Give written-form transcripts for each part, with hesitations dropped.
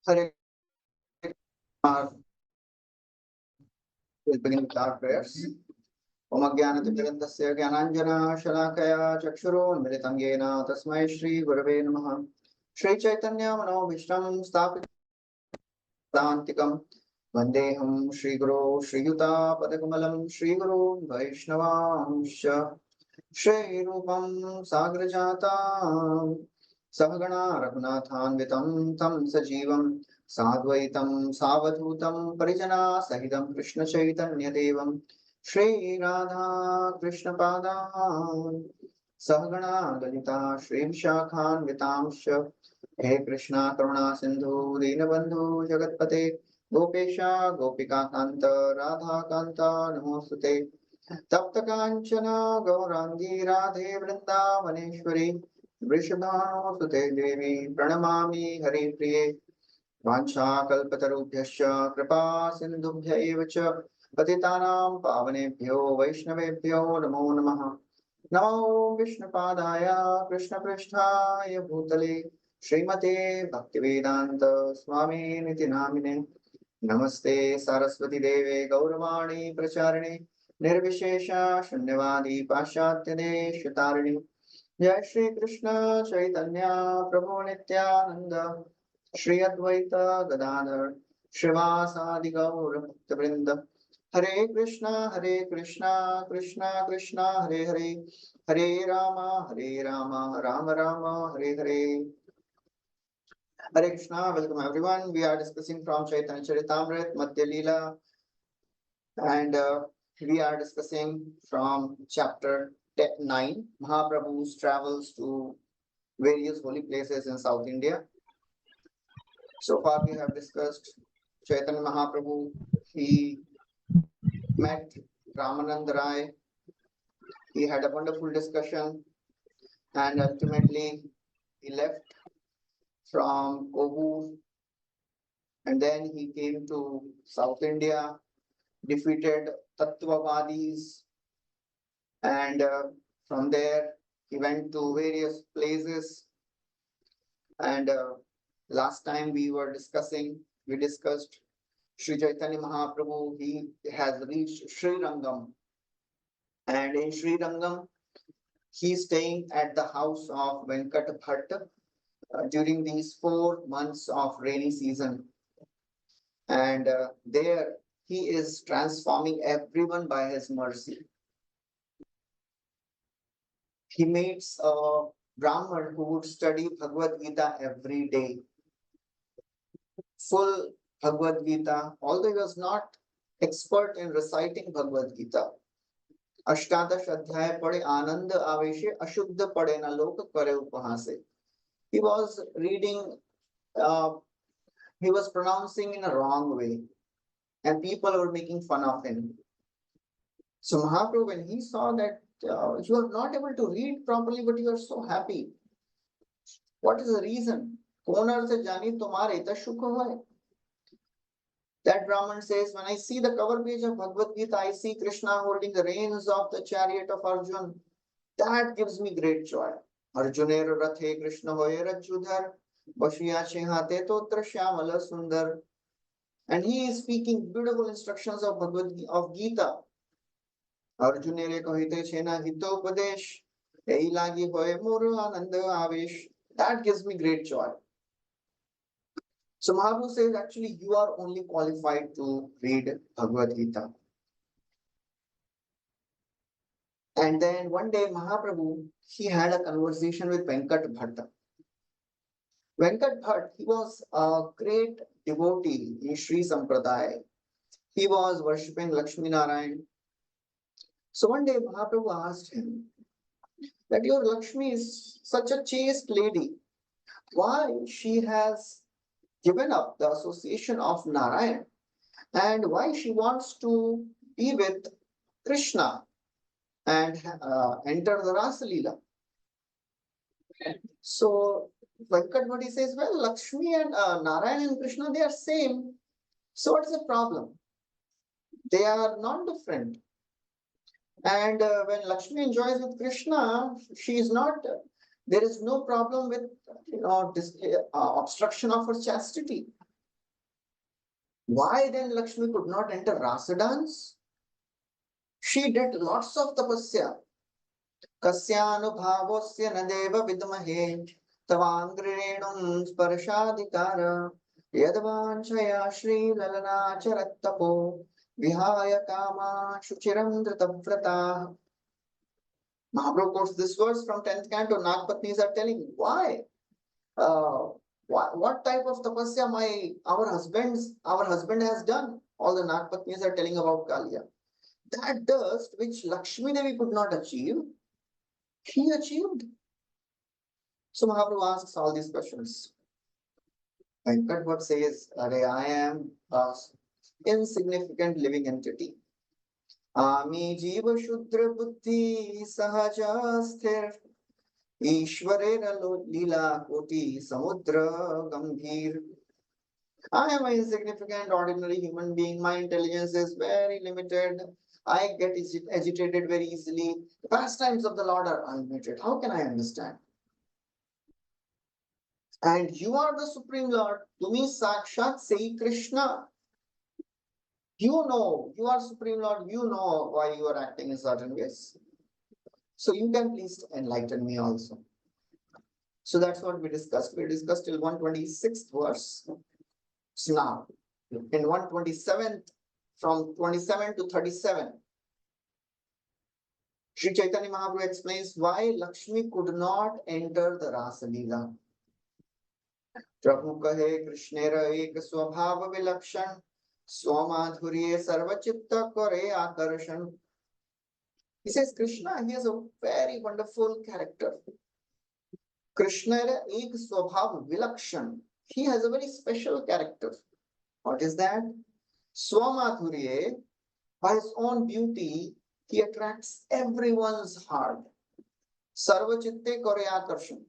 Hare Krishna. We'll begin with our prayers. Om Ajnanatimirandasya Jnananjana Shalakaya Chakshurunmilitam Yena Tasmai Shri Gurave Namaha. Shri Chaitanya Manobhishtam Sthapitantikam Vandeham Shri Guru Shri Yuta Padakamalam Shri Guru Vaishnavamsha Shri Rupam Sagrajata Sahagana Raghunathanvitam Tam Sajivam Sadvaitam Savadhutam Parijana Sahidam Krishna Chaitanya Devam Shri Radha Krishna Pada Sahagana Dalita Shri Vishakhan Vitamsha He Krishna Karuna Sindhu Dinabandhu Jagatpate Gopesha Gopika Kanta Radha Kanta Namosute तप्त कांचन गौरांगी राधे वृंदावनेश्वरी वृषभानुसुते देवी प्रणमामि हरिप्रिये वाञ्छाकल्पतरुभ्यश्च कृपा सिन्धुभ्य एव च पतितानां पावनेभ्यो वैष्णवेभ्यो नमो नमः। नमो विष्णुपादाय कृष्णपृष्ठाय भूतले श्रीमते भक्तिवेदान्त स्वामिनिति नामिने नमस्ते सरस्वती देवे गौरवाणी प्रचारिणे निर्विशेष शून्यवादी पाश्चात्य देशतारिणी जय श्री कृष्ण चैतन्य प्रभु नित्यानंद श्री अद्वैत गदाधर श्रीवासादि गौर भक्तवृंद हरे Krishna Krishna Krishna Hare Hare Hare Ram Ram Ram Hare Hare Hare Krishna, welcome everyone. We are discussing from Chaitanya Caritāmrta, Madhya lila, and we are discussing from chapter 9, Mahaprabhu's travels to various holy places in South India. So far, we have discussed Chaitanya Mahaprabhu. He met Ramanand Rai. He had a wonderful discussion, and ultimately, he left from Kobur, and then he came to South India, defeated Tattvavadis, and from there he went to various places. And last time we discussed Sri Chaitanya Mahaprabhu. He has reached Sri Rangam, and in Sri Rangam he is staying at the house of Venkat Bhatt during these 4 months of rainy season. And there he is transforming everyone by his mercy. He meets a Brahman who would study Bhagavad Gita every day, full Bhagavad Gita, although he was not expert in reciting Bhagavad Gita. Ashtadash Adhyay pade Anand Aveshe Ashuddha pade na lok kare upahase. He was reading, uh, he was pronouncing in a wrong way, and people were making fun of him. So Mahaprabhu, when he saw that you are not able to read properly, but you are so happy, what is the reason? कौन अर्थ जानी तुम्हारे सुख होए. That Brahman says, when I see the cover page of Bhagavad Gita, I see Krishna holding the reins of the chariot of Arjun. That gives me great joy. Arjuner rathe Krishna hoye rajudhar, bashiya chehate totra shyamala sundar. And he is speaking beautiful instructions of Bhagavad Gita, of Gita. Arjunere kahite chena hitopadesh, ei lagi hoye mor ananda avesh. That gives me great joy. So Mahaprabhu says, actually, you are only qualified to read Bhagavad Gita. And then one day, Mahaprabhu, he had a conversation with Venkat Bhatta. Venkat Bhatt, he was a great devotee in Sri Sampradaya. He was worshipping Lakshmi Narayan. So one day, Mahaprabhu asked him that your Lakshmi is such a chaste lady. Why she has given up the association of Narayan, and why she wants to be with Krishna and enter the Rasa Leela. So Venkatmati says, well, Lakshmi and Narayan and Krishna, they are same. So what is the problem? They are not different. And when Lakshmi enjoys with Krishna, she is not, there is no problem with, this obstruction of her chastity. Why then Lakshmi could not enter rasa dance? She did lots of tapasya. Kasyanubhavosya na deva vidmahe tavangrenum sparshadikara yadvanchaya shri lalana charattapo vihaya kama shuchiram dritavrata. Mahaprabhu quotes this verse from 10th canto. Nagpatnis are telling why. Uh, what type of tapasya our husband has done. All the Nagpatnis are telling about Kaliya. That dust which Lakshmi Devi could not achieve, he achieved. So Mahaprabhu asks all these questions. Venkat what says, I am a insignificant living entity. Ami jiva shudra buddhi sahaja sthir Ishwarera lila koti samudra gambhir. I am an insignificant ordinary human being. My intelligence is very limited. I get agitated very easily. The pastimes of the Lord are unlimited. How can I understand? And you are the Supreme Lord. Tumi Sakshat Sei Krishna. You know, you are Supreme Lord. You know why you are acting in certain ways. So you can please enlighten me also. So that's what we discussed. We discussed till 126th verse. So now, in 127th, from 27 to 37, Sri Chaitanya Mahaprabhu explains why Lakshmi could not enter the Rasa Leela. Prabhu kahe Krishnera ek swabhava vilakshan swamadhurye sarvachitta kore akarshan. He says Krishna, he has a very wonderful character. Krishnera ek swabhava vilakshan. He has a very special character. What is that? Swamadhurye, by his own beauty, he attracts everyone's heart. Sarvachitte kore akarshan.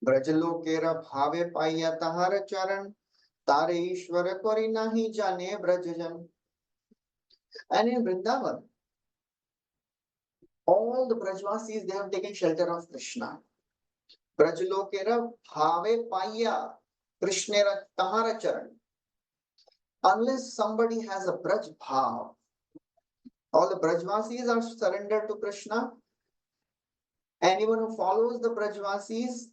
Brajlokera bhave paya tahar charan tare ishwara kori nahi jane brajajan. And in Vrindavan, all the Brajvasis, they have taken shelter of Krishna. Brajlokera bhave paya Krishnera tahara charan. Unless somebody has a Braj bhav, all the Brajvasis are surrendered to Krishna. Anyone who follows the Brajvasis,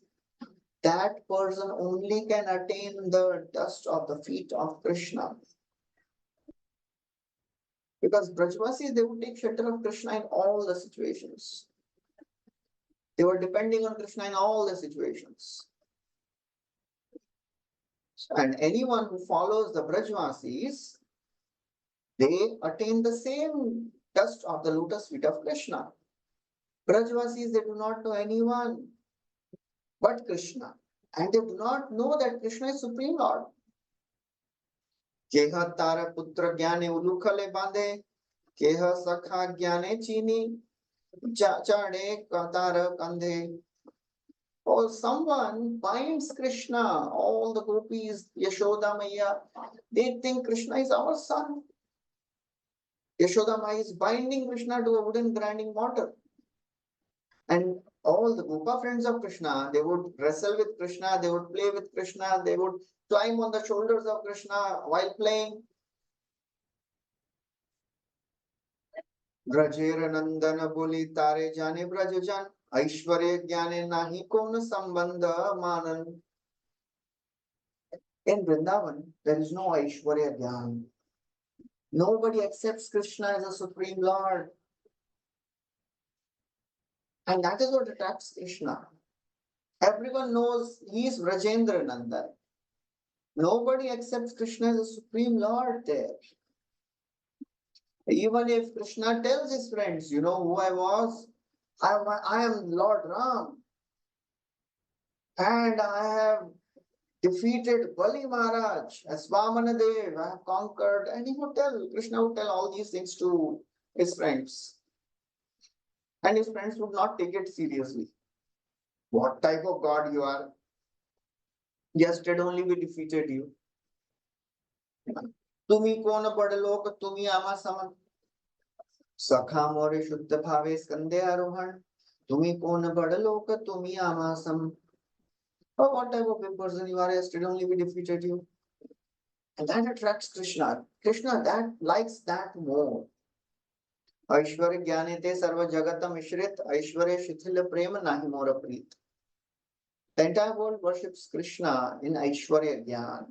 that person only can attain the dust of the feet of Krishna. Because Brajvasis, they would take shelter of Krishna in all the situations. They were depending on Krishna in all the situations. And anyone who follows the Brajvasis, they attain the same dust of the lotus feet of Krishna. Brajvasis, they do not know anyone but Krishna. And they do not know that Krishna is Supreme Lord. Keha tara putra gyane ulukhale bande, keha sakha gyane chini, chade katara kandhe. Or someone binds Krishna, all the gopis, Yashoda Maya, they think Krishna is our son. Yashoda Maya is binding Krishna to a wooden grinding mortar. And all the Gopa friends of Krishna, they would wrestle with Krishna, they would play with Krishna, they would climb on the shoulders of Krishna while playing. Brajera Nandana Boli Tare Jane Brajajan, Aishwarya Gyane Nahi Kona Sambandha Manan. In Vrindavan, there is no Aishwarya Gyan. Nobody accepts Krishna as a Supreme Lord. And that is what attracts Krishna. Everyone knows he is Rajendra Nandan. Nobody accepts Krishna as a Supreme Lord there. Even if Krishna tells his friends, you know who I was? I am Lord Ram. And I have defeated Bali Maharaj as Vamana Dev. I have conquered. And Krishna would tell all these things to his friends. And his friends would not take it seriously. What type of God you are? Yesterday only we defeated you. Tumi kona badalok, tumi ama sama. Sakha more shuddha bhave skande arohan. Tumi kona badalok, tumi ama sam. Oh, what type of a person you are? Yesterday only we defeated you. And that attracts Krishna. Krishna that likes that more. Aishwarya Jnanete Sarva Jagatam Ishrit Aishwarya Shithila Prema Nahi Mora Preet. The entire world worships Krishna in Aishwarya Jnana.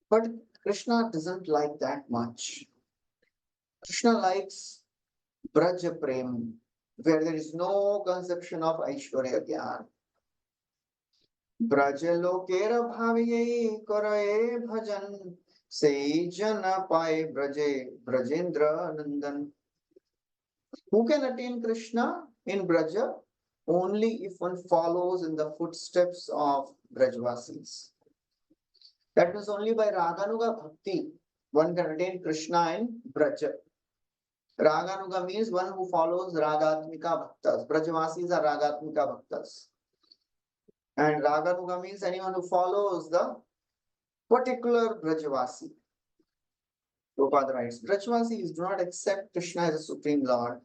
But Krishna doesn't like that much. Krishna likes Braja Prem, where there is no conception of Aishwarya Jnana. Braja Lokera Bhaviye Koraye Bhajan Se Jana Pai Braje Brajendra Nandan. Who can attain Krishna in Braja? Only if one follows in the footsteps of Brajvasis. That means only by Raganuga Bhakti one can attain Krishna in Braja. Raganuga means one who follows Ragatmika Bhaktas. Brajvasis are Ragatmika Bhaktas. And Raganuga means anyone who follows the particular Brajvasi. Prabhupada writes, Brajvasis do not accept Krishna as a supreme Lord.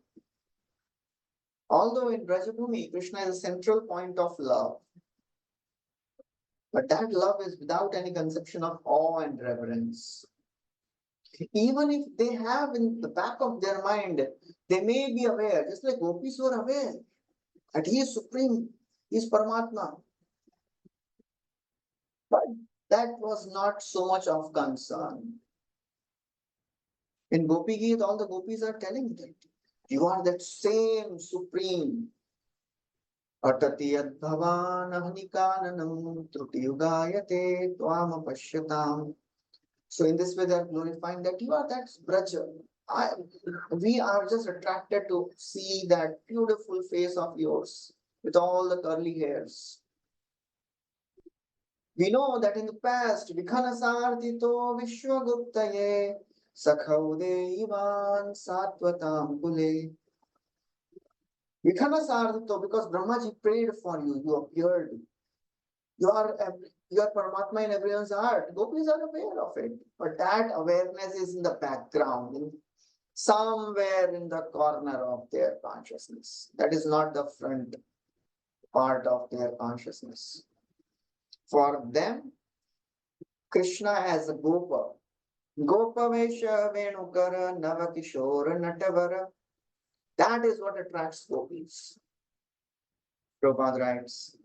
Although in Brajabhumi, Krishna is a central point of love. But that love is without any conception of awe and reverence. Even if they have in the back of their mind, they may be aware, just like gopis were aware, that he is supreme, he is Paramatma. But that was not so much of concern. In Gopi Geet, all the gopis are telling that you are that same supreme. Atati yadbhavan ahnikananam trutiyugayate tvama pashyatam. So in this way they are glorifying that you are that Braja. We are just attracted to see that beautiful face of yours with all the curly hairs. We know that in the past, Vikhanasartito Vishwaguptaye Sakhaude Ivan Satvatam Kule. Vikhanasartito, because Brahmaji prayed for you, you appeared. You are Paramatma in everyone's heart. Gopis are aware of it. But that awareness is in the background, somewhere in the corner of their consciousness. That is not the front part of their consciousness. For them, Krishna as a Gopa. Gopa Vesha Venukara Navakishora Natavara. That is what attracts gopis. Prabhupada writes,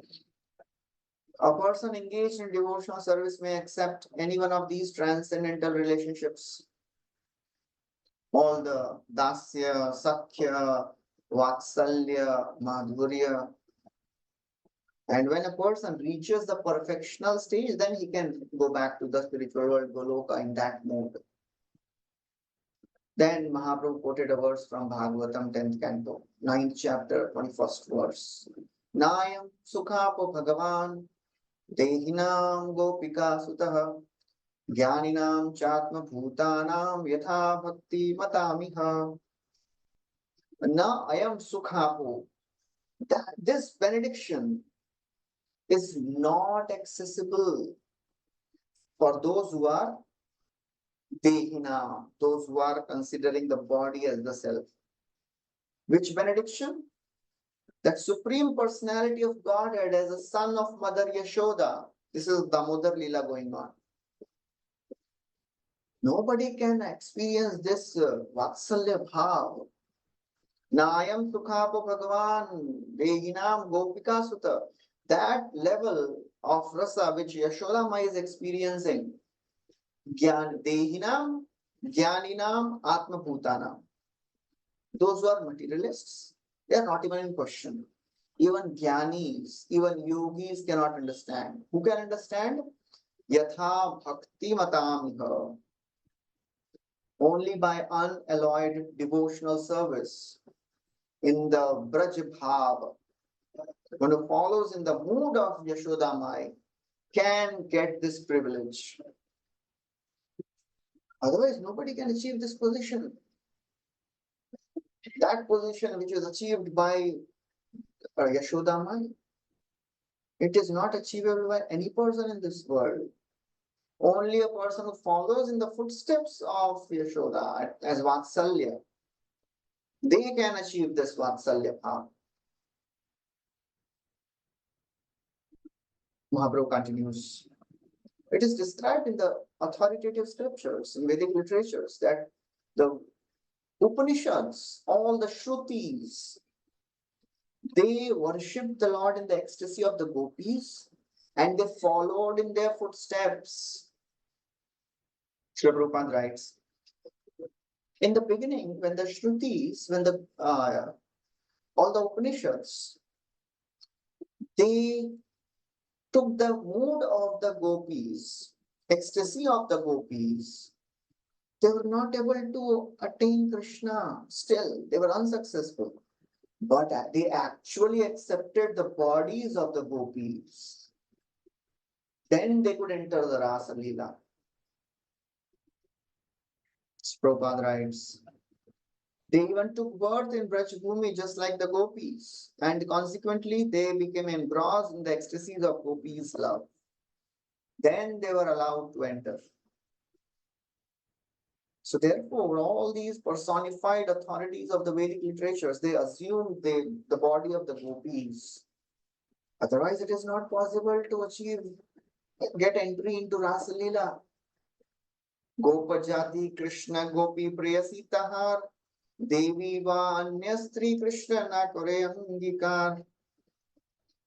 a person engaged in devotional service may accept any one of these transcendental relationships. All the Dasya, Sakhya, Vatsalya, Madhurya. And when a person reaches the perfectional stage, then he can go back to the spiritual world, Goloka, in that mode. Then Mahaprabhu quoted a verse from Bhagavatam 10th canto, 9th chapter, 21st verse. Nayam sukhapo bhagavan dehinam gopika sutaha jnaninam chatma bhutanam yatha bhakti matamiha. Na ayam sukhapo. This benediction is not accessible for those who are dehina, those who are considering the body as the self. Which benediction? That Supreme Personality of Godhead as a son of Mother Yashoda. This is Damodar lila going on. Nobody can experience this Vatsalya Bhav. Nayam Sukhapo Bhagavan Dehinam Gopika Sutta. That level of rasa which Yashodama is experiencing. Gyan Dehinam, Gyaninam, Atma Bhutanam. Those who are materialists, they are not even in question. Even Gyanis, even yogis cannot understand. Who can understand? Yatha Bhakti Matamiha. Only by unalloyed devotional service in the Braj Bhav, one who follows in the mood of Yashodamai can get this privilege. Otherwise, nobody can achieve this position. That position which is achieved by Yashodamai, it is not achievable by any person in this world. Only a person who follows in the footsteps of Yashoda as Vatsalya, they can achieve this Vatsalya path. Mahaprabhu continues. It is described in the authoritative scriptures, in Vedic literatures, that the Upanishads, all the Shrutis, they worshipped the Lord in the ecstasy of the gopis and they followed in their footsteps. Srila Prabhupada writes, in the beginning, when the Shrutis, when the all the Upanishads, they took the mood of the gopis, ecstasy of the gopis. They were not able to attain Krishna. Still, they were unsuccessful. But they actually accepted the bodies of the gopis. Then they could enter the Rasa Leela. Prabhupada writes, they even took birth in Brajbhumi just like the gopis, and consequently they became engrossed in the ecstasies of gopis' love. Then they were allowed to enter. So therefore, all these personified authorities of the Vedic literatures, they assumed the body of the gopis. Otherwise, it is not possible to get entry into Rasa Leela. Gopajati Krishna Gopi Priyasi Tahar Devi va Anya Stri Krishna na kore angikar.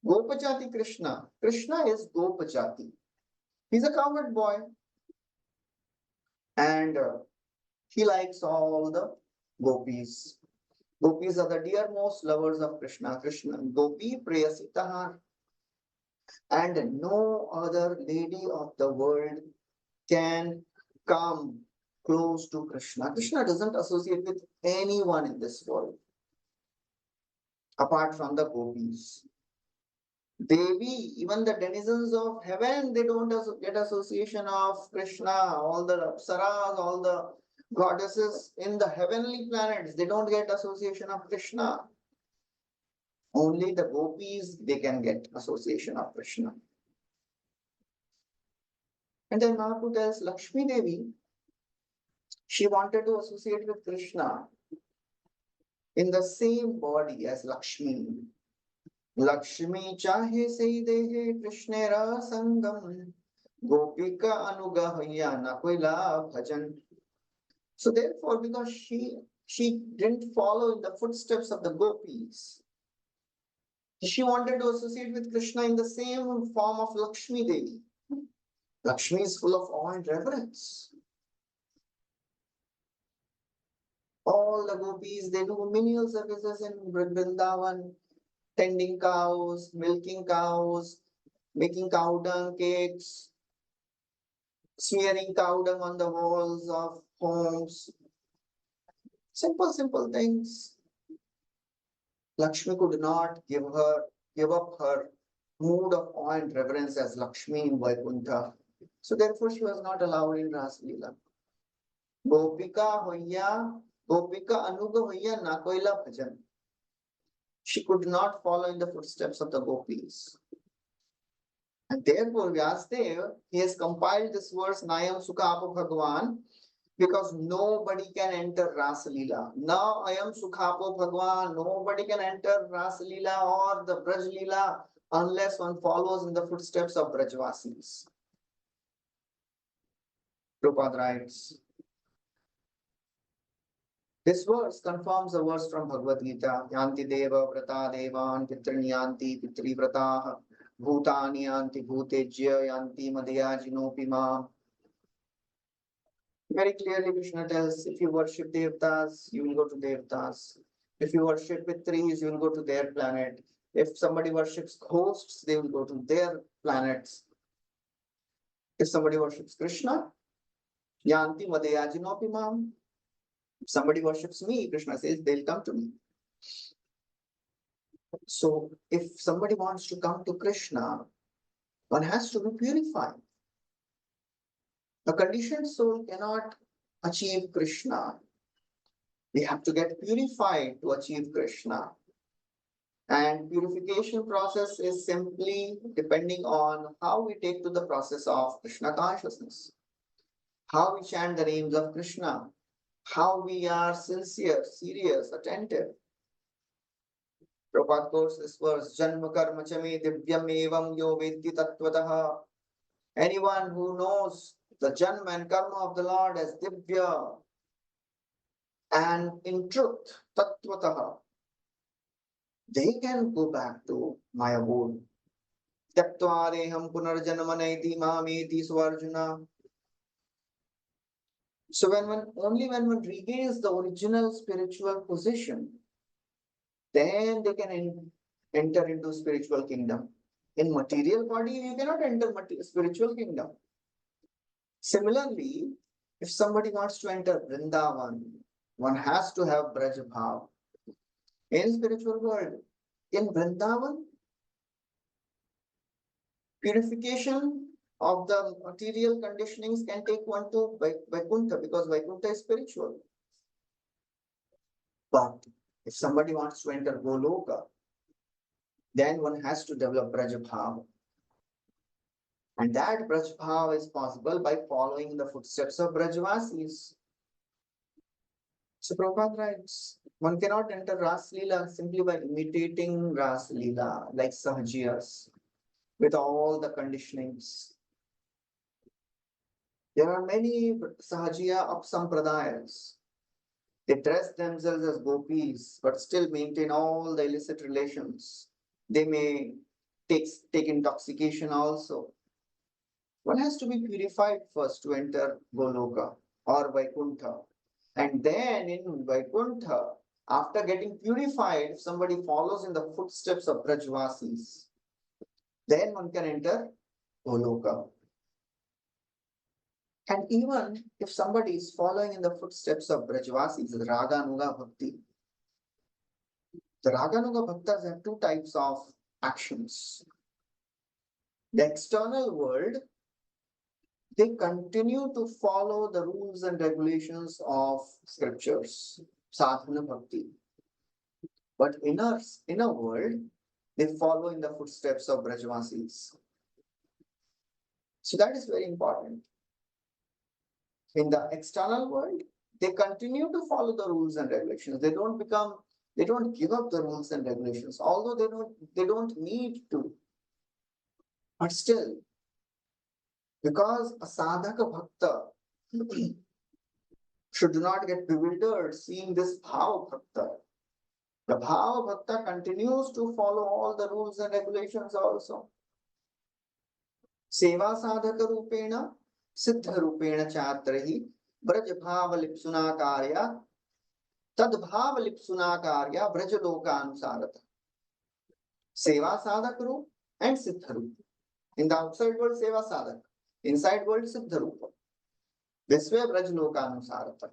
Gopajati Krishna. Krishna is Gopajati. He's a cowherd boy. And he likes all the gopis. Gopis are the dearmost lovers of Krishna. Krishna, Gopi Priyasi Tahar. And no other lady of the world can come close to Krishna. Krishna doesn't associate with anyone in this world apart from the gopis. Devi, even the denizens of heaven, they don't get association of Krishna. All the apsaras, all the goddesses in the heavenly planets, they don't get association of Krishna. Only the gopis, they can get association of Krishna. And then Mahaprabhu tells Lakshmi Devi, she wanted to associate with Krishna in the same body as Lakshmi. Lakshmi chahe sei dehe Krishnera sangam gopika anugahya nakuila bhajan. So therefore, because she didn't follow in the footsteps of the gopis, she wanted to associate with Krishna in the same form of Lakshmi Devi. Lakshmi is full of awe and reverence. All the gopis, they do menial services in Vrindavan, tending cows, milking cows, making cow dung cakes, smearing cow dung on the walls of homes. Simple things. Lakshmi could not give up her mood of awe and reverence as Lakshmi in Vaikuntha. So therefore she was not allowed in Rasa Leela. Gopika Anuga Hoya Nakoila Bhajan. She could not follow in the footsteps of the gopis. And therefore Vyasadeva, he has compiled this verse Nayam Sukha Apo Bhagwan, because nobody can enter Rasa Leela. Now I am Sukhapo Bhagwan, nobody can enter Rasa Leela or the Braj Leela unless one follows in the footsteps of Brajvasis. Prabhupada writes, this verse confirms a verse from Bhagavad Gita, Yanti Deva Vrata Devan Pitrani Yanti Pitri Vrataha Bhutani Yanti Bhutejya Yanti Madhya Jinopi Mam. Very clearly, Krishna tells, if you worship Devtas, you will go to Devtas. If you worship Pitris, you will go to their planet. If somebody worships hosts, they will go to their planets. If somebody worships Krishna, Yanti Madhyajinopi Mam. If somebody worships me, Krishna says, they'll come to me. So, if somebody wants to come to Krishna, one has to be purified. A conditioned soul cannot achieve Krishna. We have to get purified to achieve Krishna. And purification process is simply depending on how we take to the process of Krishna consciousness, how we chant the names of Krishna, how we are sincere, serious, attentive. Prabhupada quotes this verse, Janma karma chame divyam evam yo veddi tattvataha Anyone who knows the Janma and Karma of the Lord as Divya and in truth, Tattvataha, they can go back to my abode. Tyaktvadeham punarjanmaneti mameti Arjuna. So only when one regains the original spiritual position, then they can enter into spiritual kingdom. In material body, you cannot enter spiritual kingdom. Similarly, if somebody wants to enter Vrindavan, one has to have Braj Bhav. In spiritual world, in Vrindavan, purification of the material conditionings can take one to Vaikuntha, because Vaikuntha is spiritual. But if somebody wants to enter Goloka, then one has to develop Braj Bhav. And that Braj Bhav is possible by following the footsteps of Brajvasis. So Prabhupada writes, one cannot enter Ras Leela simply by imitating Ras Leela, like Sahajiyas, with all the conditionings. There are many Sahajiya Apsampradayas. They dress themselves as gopis, but still maintain all the illicit relations. They may take intoxication also. One has to be purified first to enter Goloka or Vaikuntha. And then in Vaikuntha, after getting purified, if somebody follows in the footsteps of Brajvasis, then one can enter Goloka. And even if somebody is following in the footsteps of Brajvasis, the Raganuga Bhakti, the Raganuga Bhaktas have two types of actions. The external world, they continue to follow the rules and regulations of scriptures, sadhana bhakti. But inner world, they follow in the footsteps of Brajvasis. So that is very important. In the external world, they continue to follow the rules and regulations. They don't give up the rules and regulations, although they don't need to. But still, because a sadhaka bhakta should not get bewildered seeing this bhava bhakta. The bhava bhakta continues to follow all the rules and regulations also. Seva sadhaka rupena, siddha rupena chatrahi, braj bhava lipsuna karya, tad bhava lipsuna karya, braj loka anusarata. Seva sadhaka rup and siddha rup. In the outside world, seva sadhaka. Inside world, siddha rupa. This way, braj loka anusarata.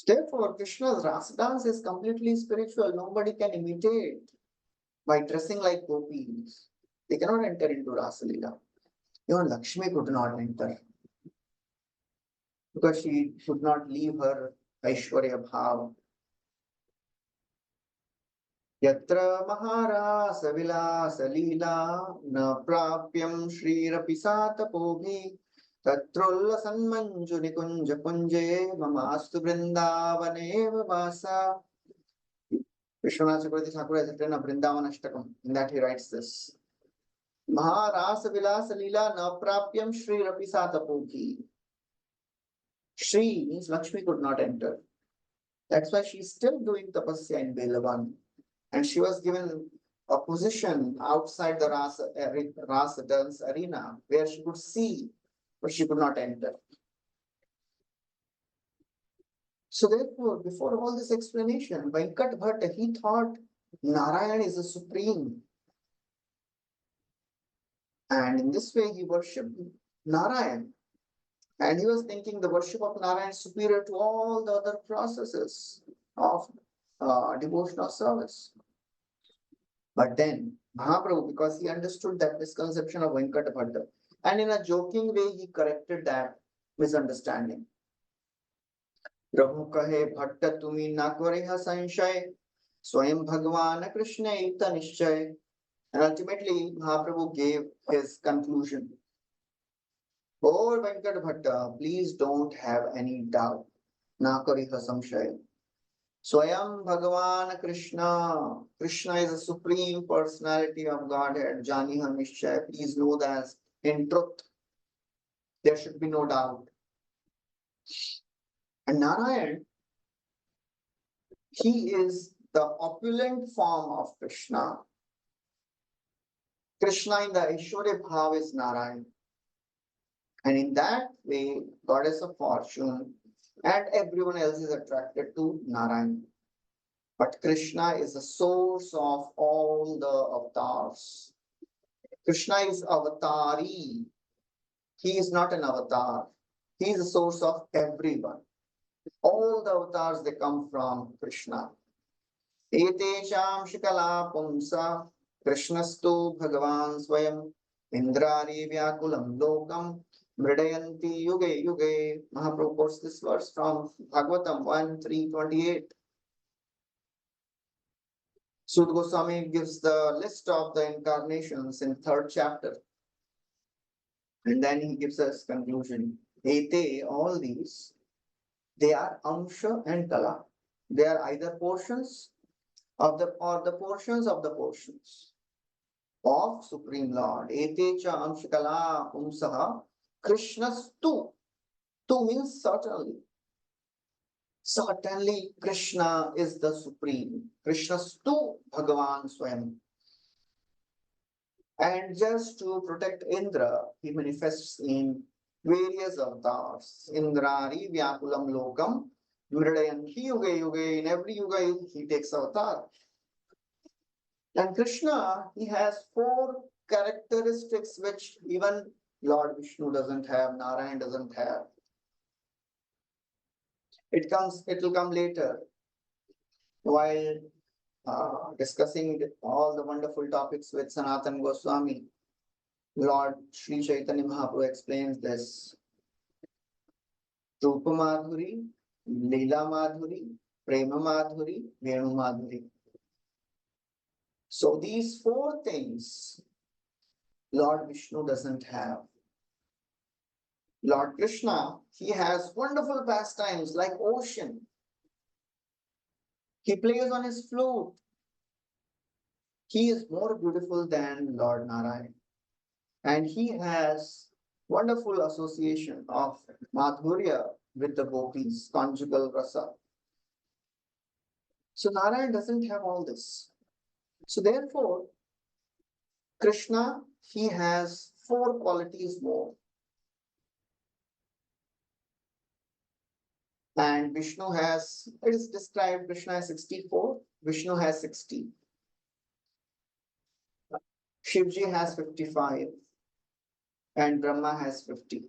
Therefore, Krishna's Rasa dance is completely spiritual. Nobody can imitate by dressing like gopis. They cannot enter into Rasa Leela. Even Lakshmi could not enter because she could not leave her Aishwarya Bhav. Yatra Maharasa Vilasa Leela na prapyam Shri Rapisata Pobhi Tatrolla Sanmanju Nikunja Punje Mamastu Vrindavane Vasa. Vishwanath Chakravarti Thakur has written a Vrindavan Ashtakam. In that he writes this. Maharasa Vilasa Leela na prapyam Shri Rapisata Pobhi. Shri means Lakshmi could not enter. That's why she's still doing tapasya in Belavan. And she was given a position outside the Rasa dance arena where she could see, but she could not enter. So therefore, before all this explanation, Venkat Bhatta, he thought Narayan is the supreme. And in this way, he worshipped Narayan. And he was thinking the worship of Narayan is superior to all the other processes of devotional service. But then Mahaprabhu, because he understood that misconception of Venkata Bhatta, and in a joking way, he corrected that misunderstanding. Prabhu kahe Bhatta tumi na koreha sanshay, swayam Bhagwan Krishna ita nischay. And ultimately, Mahaprabhu gave his conclusion. Oh, Venkata Bhatta, please don't have any doubt. Na koreha samshay. Swayam Bhagavan Krishna. Krishna is the supreme personality of Godhead. Jani Nishchay. Please know that in truth, there should be no doubt. And Narayan, he is the opulent form of Krishna. Krishna in the Aishwarya Bhav is Narayan. And in that way, goddess of fortune and everyone else is attracted to Narayan. But Krishna is the source of all the avatars. Krishna is avatari. He is not an avatar. He is the source of everyone. All the avatars, they come from Krishna. Etesham shikala pumsa Krishnastu Bhagavan Swayam Indrari Vyakulam Lokam Mridayanti Yuge Yuge. Mahaprabhu quotes this verse from Bhagavatam 1:328. Sud Goswami gives the list of the incarnations in third chapter. And then he gives us conclusion. Ete, all these, they are Amsha and Kala. They are either portions of the portions of the portions of Supreme Lord. Ete cha Amsha Kala Umsaha Krishna's tu. Tu means certainly. Certainly, Krishna is the supreme. Krishna's tu Bhagavan Swayam. And just to protect Indra, he manifests in various avatars. Indrari Vyakulam Lokam Mridayanti Yuge Yuge. In every yuga, he takes avatar. And Krishna, he has 4 characteristics which even Lord Vishnu doesn't have, Narayan doesn't have. It will come later while discussing all the wonderful topics with Sanatana Goswami. Lord Sri Chaitanya Mahaprabhu explains this. Rupa Madhuri, Lila Madhuri, Prema Madhuri, Venu Madhuri. So these 4 things Lord Vishnu doesn't have. Lord Krishna, he has wonderful pastimes like ocean. He plays on his flute. He is more beautiful than Lord Narayan. And he has wonderful association of Madhurya with the gopis, conjugal rasa. So Narayan doesn't have all this. So therefore, Krishna, he has 4 qualities more. And Vishnu has, it is described, Krishna has 64, Vishnu has 60. Shivji has 55 and Brahma has 50.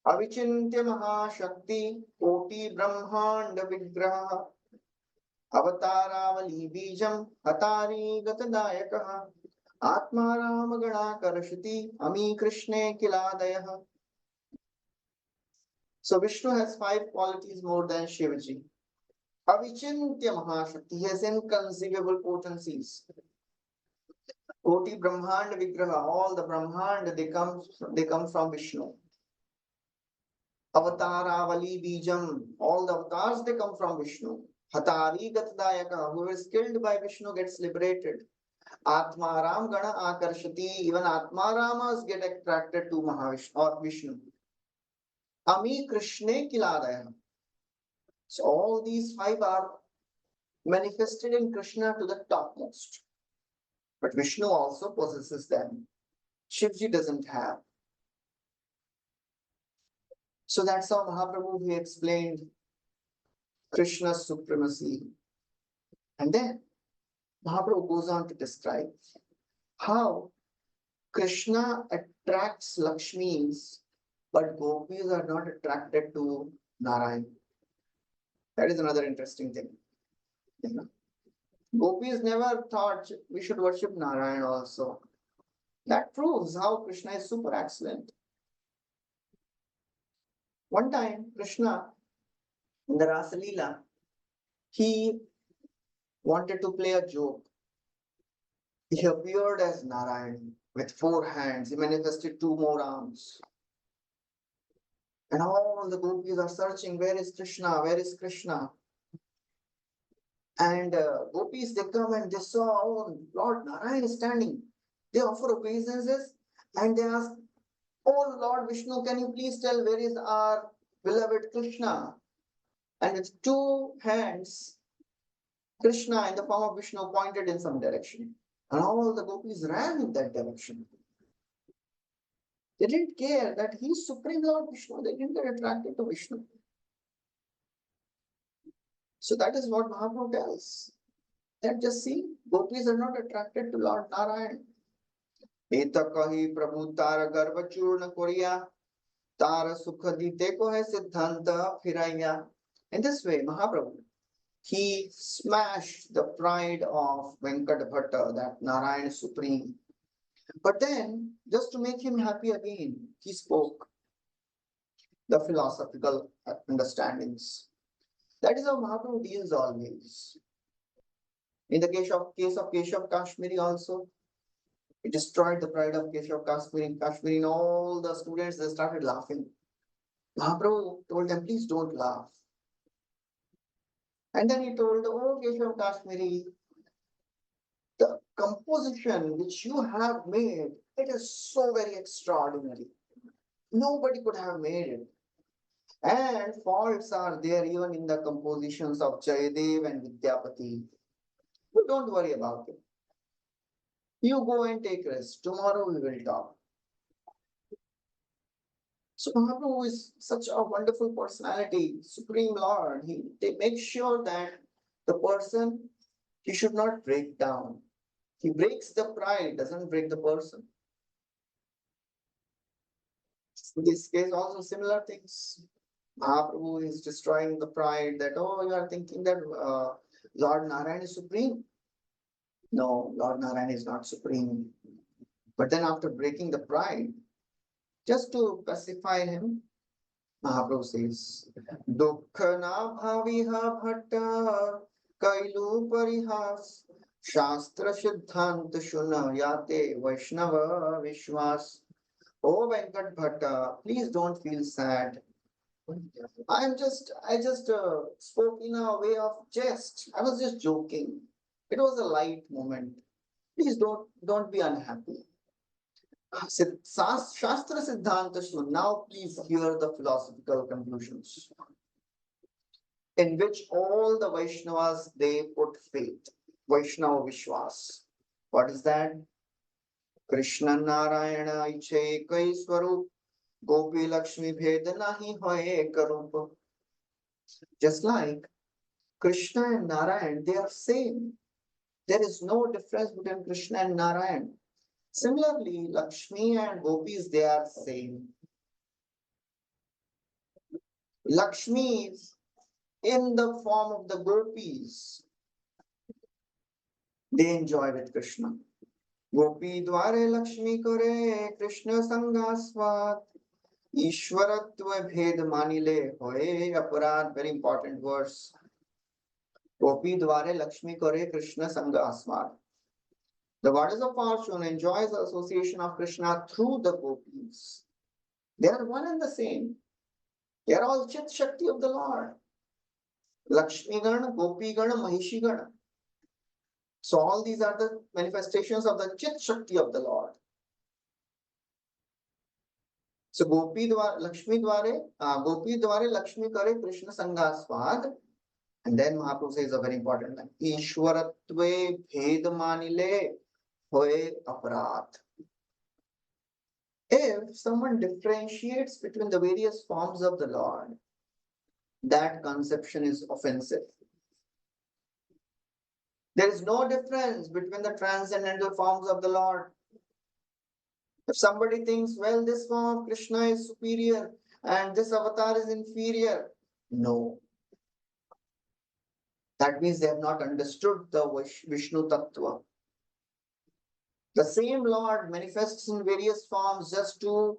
Avichintya Mahashakti Koti Brahmanda Vigraha Avataravali Bijam Hatari Gatadayakaha Atmarama Gana Karashati Ami Krishne Kiladayaha. So Vishnu has 5 qualities more than Shivaji. Avichintya Mahashakti, he has inconceivable potencies. Koti Brahmanda Vigraha, all the Brahmanda, they come from Vishnu. Avataravali Bijam, all the avatars, they come from Vishnu. Hatari Gatadayaka, who is killed by Vishnu gets liberated. Atmaram Gana Akarshati, even Atmaramas get attracted to Mahavishnu or Vishnu. Ami Krishne Kiladaya. So all these 5 are manifested in Krishna to the topmost. But Vishnu also possesses them. Shivji doesn't have. So that's how Mahaprabhu, he explained Krishna's supremacy. And then Mahaprabhu goes on to describe how Krishna attracts Lakshmis, but gopis are not attracted to Narayan. That is another interesting thing. Gopis never thought we should worship Narayan also. That proves how Krishna is super excellent. One time, Krishna, in the Rasa Lila, he wanted to play a joke. He appeared as Narayan with 4 hands. He manifested 2 more arms. And all the gopis are searching, where is Krishna? Where is Krishna? And gopis, they come and they saw, oh, Lord Narayan is standing. They offer obeisances and they ask, oh Lord Vishnu, can you please tell where is our beloved Krishna? And with two hands, Krishna in the form of Vishnu pointed in some direction. And all the gopis ran in that direction. They didn't care that he's Supreme Lord Vishnu. They didn't get attracted to Vishnu. So that is what Mahaprabhu tells. That just see, gopis are not attracted to Lord Narayan. Etakahi Prabhu Tara Garva Churna Korea Tara Sukhadite ko hai Siddhanta Firaya. In this way, Mahaprabhu, he smashed the pride of Venkat Bhatta, that Narayan is supreme. But then, just to make him happy again, he spoke the philosophical understandings. That is how Mahaprabhu deals always. In the case of Keshav Kashmiri also, it destroyed the pride of Keshav Kashmiri. Kashmiri, and all the students, they started laughing. Mahaprabhu told them, please don't laugh. And then he told, oh Keshav Kashmiri, the composition which you have made, it is so very extraordinary. Nobody could have made it. And faults are there even in the compositions of Jayadev and Vidyapati. But don't worry about it. You go and take rest. Tomorrow we will talk. So Mahaprabhu is such a wonderful personality, Supreme Lord. They make sure that the person, he should not break down. He breaks the pride, doesn't break the person. In this case, also similar things. Mahaprabhu is destroying the pride that, oh, you are thinking that Lord Narayan is supreme. No, Lord Narayan is not supreme. But then after breaking the pride, just to pacify him, Mahaprabhu says, Dukkha na bhaviha bhatta kailu parihas Shastra Siddhanta Shuna Yate Vaishnava Vishwas. Oh Venkat Bhatta, please don't feel sad. I just spoke in a way of jest. I was just joking. It was a light moment. Please don't be unhappy. Shastra Siddhanta Shuna. Now please hear the philosophical conclusions in which all the Vaishnavas, they put faith. Vaishnava Vishwas. What is that? Krishna Narayana Iche Kai Swarup Gopi Lakshmi Bhed Nahi Hoye Karup. Just like Krishna and Narayan, they are same. There is no difference between Krishna and Narayan. Similarly, Lakshmi and Gopis, they are same. Lakshmi is in the form of the Gopis. They enjoy with Krishna. Gopi dware Lakshmi kore Krishna sangasvat Ishwaratva bhed manile hoye aparad. Very important verse. Gopi dware Lakshmi kore Krishna sangasvat. The goddess of fortune enjoys the association of Krishna through the gopis. They are one and the same. They are all Chit Shakti of the Lord. Lakshmi Gana, Gopi Gana, Mahishi Gana. So all these are the manifestations of the Chit Shakti of the Lord. So Gopi Dware Lakshmi Lakshmi Kare Krishna Sangaswad. And then Mahaprabhu says a very important line. Ishwaratve Bhed Manile Hoye Aparat. If someone differentiates between the various forms of the Lord, that conception is offensive. There is no difference between the transcendental forms of the Lord. If somebody thinks, well, this form of Krishna is superior and this avatar is inferior, no. That means they have not understood the Vishnu Tattva. The same Lord manifests in various forms just to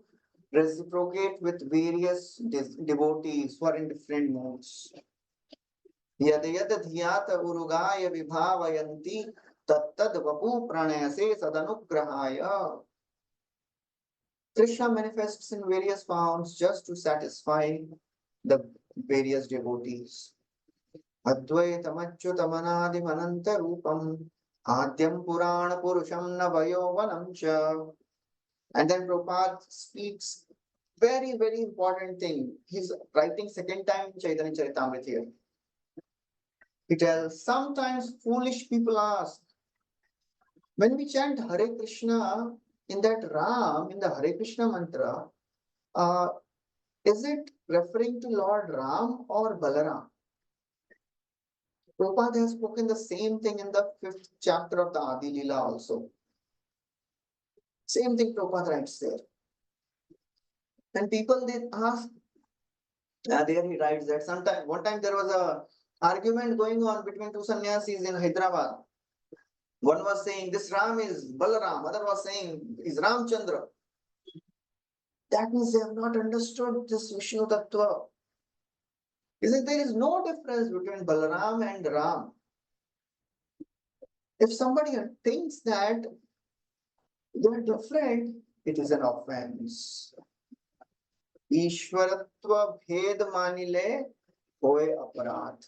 reciprocate with various devotees who are in different moods. Yad yad dhyata urugaya vibhavayanti tattad vapu pranayase sadanugrahaya. Krishna manifests in various forms just to satisfy the various devotees. Advaitamachyutamanadi mananta rupam Adyam Purana Purusham Navayo Vanamcha. And then Prabhupada speaks very, very important thing. He's writing second time Chaitanya Charitamrita here. He tells, sometimes foolish people ask, when we chant Hare Krishna in that Ram, in the Hare Krishna mantra, uh, is it referring to Lord Ram or Balaram? Prabhupada has spoken the same thing in the 5th chapter of the Adi Lila also. Same thing Prabhupada writes there. And people they ask, there he writes that one time there was a argument going on between two sannyasis in Hyderabad. One was saying this Ram is Balaram, other was saying is Ramchandra. That means they have not understood this Vishnu Tattva. There is no difference between Balaram and Ram. If somebody thinks that they are different, it is an offense. Ishwaratva bhed manile hoye aparat.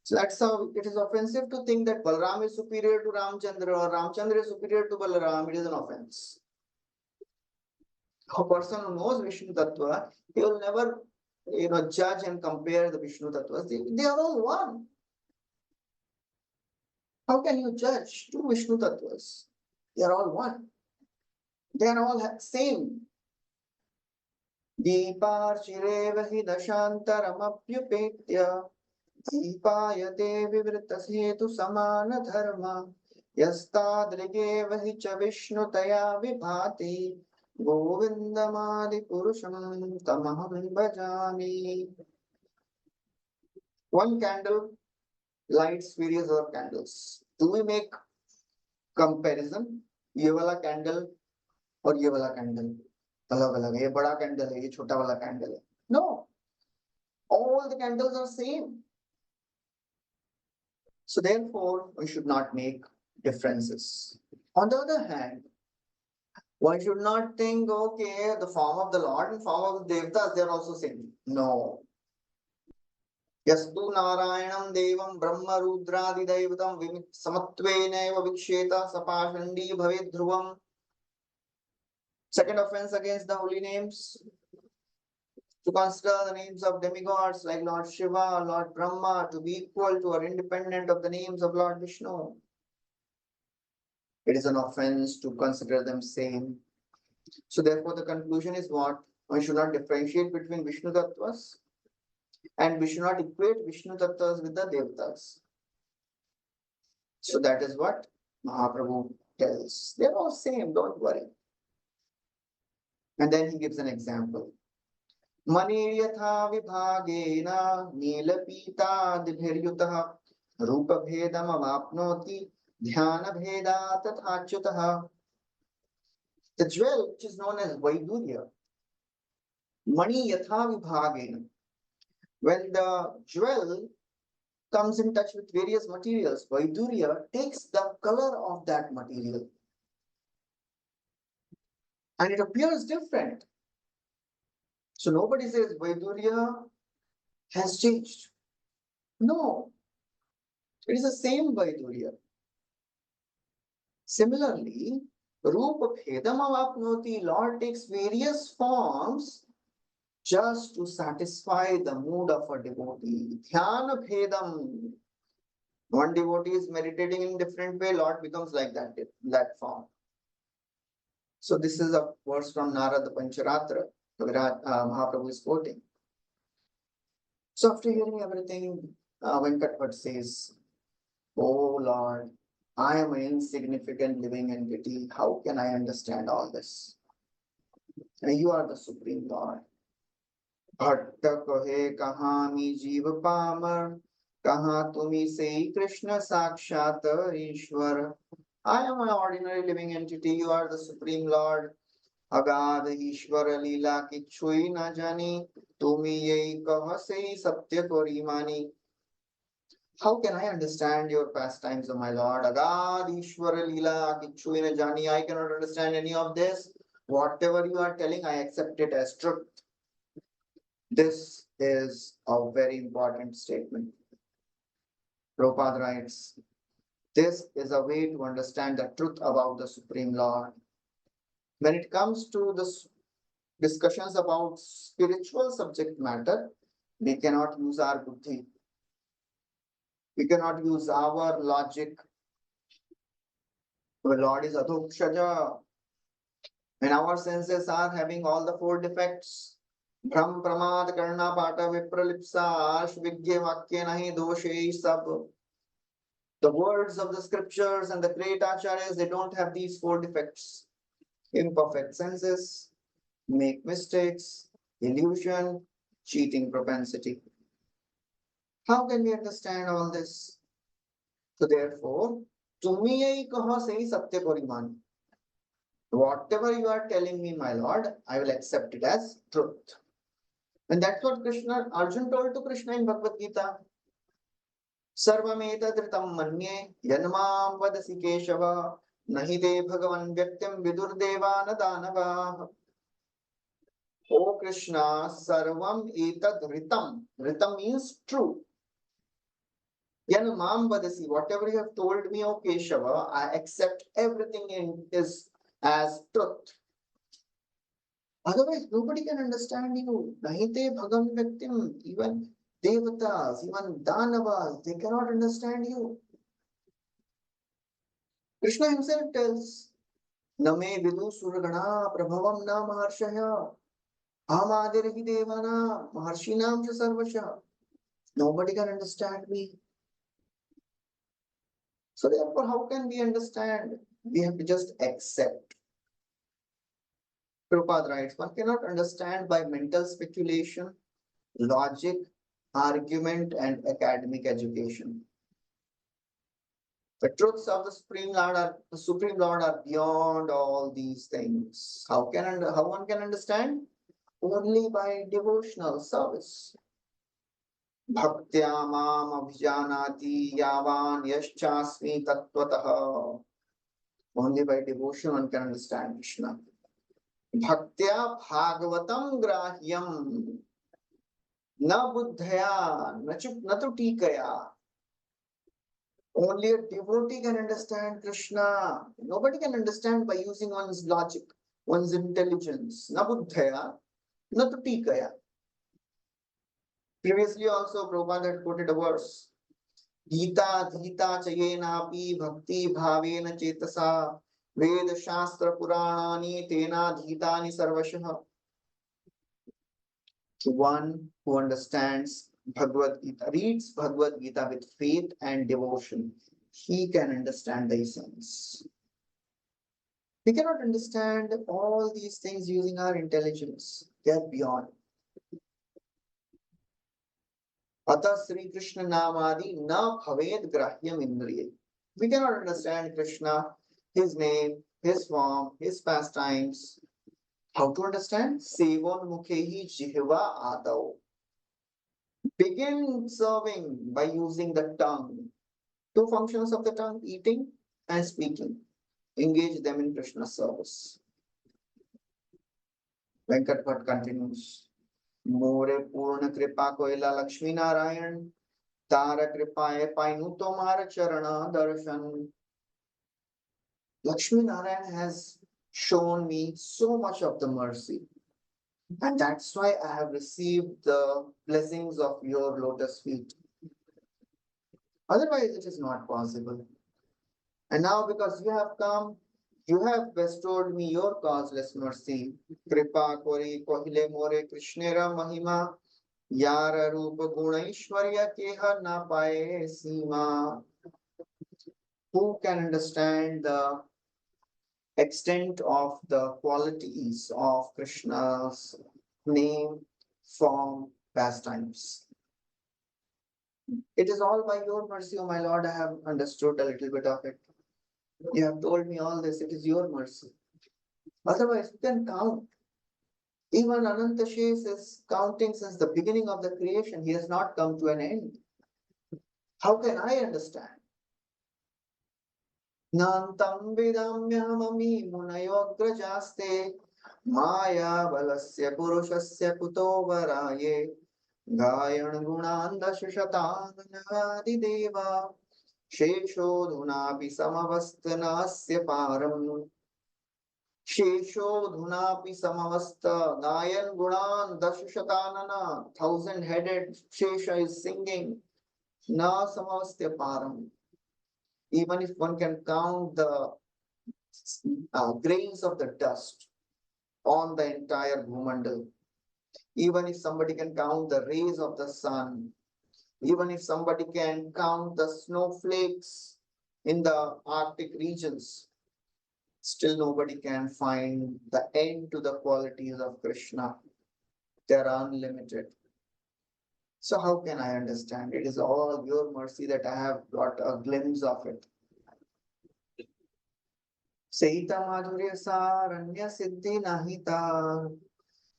So that's how it is offensive to think that Balaram is superior to Ramchandra or Ramchandra is superior to Balaram. It is an offense. A person who knows Vishnu Tattva, he will never judge and compare the Vishnu Tattvas. They are all one. How can you judge two Vishnu Tattvas? They are all one. They are all same. Deeparchirev hi dashantaramapyupetya Deepayate vivritashetu samana dharma Yastadrigev hi cha vishnutaya vibhati Govindamadi purusham tamaham bhajami. One candle lights various other candles. Do we make comparison? ये वाला candle और ये वाला candle अलग अलग है. ये बड़ा candle है, ये छोटा वाला candle है. No. All the candles are same. So therefore, we should not make differences. On the other hand, one should not think, okay, the form of the Lord and form of the Devatas, they are also same. No. Yastu Narayanam Devam Brahma Rudradi Devatam Samatveneva Viksheta Sapashandi Bhavet Dhruvam. Second offense against the holy names. To consider the names of demigods like Lord Shiva, Lord Brahma to be equal to or independent of the names of Lord Vishnu. It is an offense to consider them same. So therefore the conclusion is what? One should not differentiate between Vishnu Tattvas and we should not equate Vishnu Tattvas with the Devatas. So that is what Mahaprabhu tells. They are all same, don't worry. And then he gives an example. Mani yatha vibhagena nilapita dibhiryutah rupa bhedam avapnoti dhyana bheda tathachyutah. The jewel which is known as Vaidurya, Mani yatha vibhagena. When the jewel comes in touch with various materials, Vaidurya takes the color of that material. And it appears different. So nobody says Vaidurya has changed. No. It is the same Vaidurya. Similarly, Rupa Bhedam Avapnoti, Lord takes various forms just to satisfy the mood of a devotee. Dhyana Bhedam. One devotee is meditating in different way, Lord becomes like that form. So this is a verse from Narada Pancharatra, Mahaprabhu is quoting. So after hearing everything, Venkat Bhatt says, "Oh Lord, I am an insignificant living entity. How can I understand all this? And you are the Supreme Lord. Bhatta kahe kahami jeev pamar, kaha tumi sei Krishna sakshat Ishwar. I am an ordinary living entity. You are the Supreme Lord. Agad Ishwar lila kichui na jani, tumi yei kaha sei satya kori mani." How can I understand your pastimes, O my Lord? Agad Ishwara Lila Kichu in a Jani. I cannot understand any of this. Whatever you are telling, I accept it as truth. This is a very important statement. Prabhupada writes, this is a way to understand the truth about the Supreme Lord. When it comes to the discussions about spiritual subject matter, we cannot use our buddhi. We cannot use our logic. The Lord is adhokshaja, and our senses are having all the four defects. Brahm pramad karna pata vipralipsa ash vigya vakya nahi doshe sab. The words of the scriptures and the great acharyas, they don't have these four defects. Imperfect senses, make mistakes, illusion, cheating propensity. How can we understand all this? So therefore, tumi yai kaha sahi satya parimani. Whatever you are telling me, my Lord, I will accept it as truth. And that's what Arjun told to Krishna in Bhagavad Gita. Sarvametadritam manye yanmam vadasi keshava nahi te bhagavan vyaktyam vidurdevana danava. O Krishna, sarvam etadritam. Ritam means true. Yanmam vadasi, whatever you have told me, O Keshava, I accept everything in is as truth. Otherwise, nobody can understand you. Nahite bhagam vyaktim, even devatas, even danavas, they cannot understand you. Krishna himself tells, Name vidu surgana prabhavam na maharshaya, amadirhi devana, maharshinam cha sarvasha. Nobody can understand me. So therefore, how can we understand? We have to just accept. Prabhupada writes, one cannot understand by mental speculation, logic, argument, and academic education. The truths of the Supreme Lord are beyond all these things. How one can understand? Only by devotional service. Bhaktya mam abhijanati yavan yaschasmi tattvataha. Only by devotion one can understand Krishna. Bhaktya bhagavatam grahyam na buddhaya na tu tikaya. Only a devotee can understand Krishna. Nobody can understand by using one's logic, one's intelligence. Na buddhaya na tu tikaya. Previously also Prabhupada had quoted a verse. Gita dhita chayenapi bhakti bhavena chetasa Ved Shastra Puranani Tena Dhitani Sarvashah. One who understands Bhagavad Gita, reads Bhagavad Gita with faith and devotion, he can understand the essence. We cannot understand all these things using our intelligence. They are beyond. Ata Sri Krishna Namadi na bhaved grahyam indriye. We cannot understand Krishna, his name, his form, his pastimes. How to understand? Sevon mukhehi jihva adau. Begin serving by using the tongue. Two functions of the tongue, eating and speaking. Engage them in Krishna's service. Venkat Bhatt continues. More Purna Kripa Koila Lakshmi Narayan. Tara Kripaye Painu Tomara Charana Darshan. Lakshmi Narayan has shown me so much of the mercy. And that's why I have received the blessings of your lotus feet. Otherwise, it is not possible. And now, because you have come, you have bestowed me your causeless mercy. Kripa kori kohile more Krishnera mahima. Yara rupa guna ishwarya keha na paye sima. Who can understand the extent of the qualities of Krishna's name, form, pastimes? It is all by your mercy, O my Lord, I have understood a little bit of it. You have told me all this, it is your mercy. Otherwise, you can count. Even Ananta Shesh is counting since the beginning of the creation. He has not come to an end. How can I understand? Nantam vidamyamami munayograjaste maya balasya purushasya kuto varaye Gayan gunan dashashatanadideva Sheshodhunapi samavastanasya param Sheshodhunapi samavasta Gayan gunan dashashatanana 1,000-headed Shesha is singing Na samavastya param. Even if one can count the grains of the dust on the entire Bhumandal, even if somebody can count the rays of the sun, even if somebody can count the snowflakes in the Arctic regions, still nobody can find the end to the qualities of Krishna. They are unlimited. So how can I understand? It is all your mercy that I have got a glimpse of it. Seita madhurya saranya siddhi nahita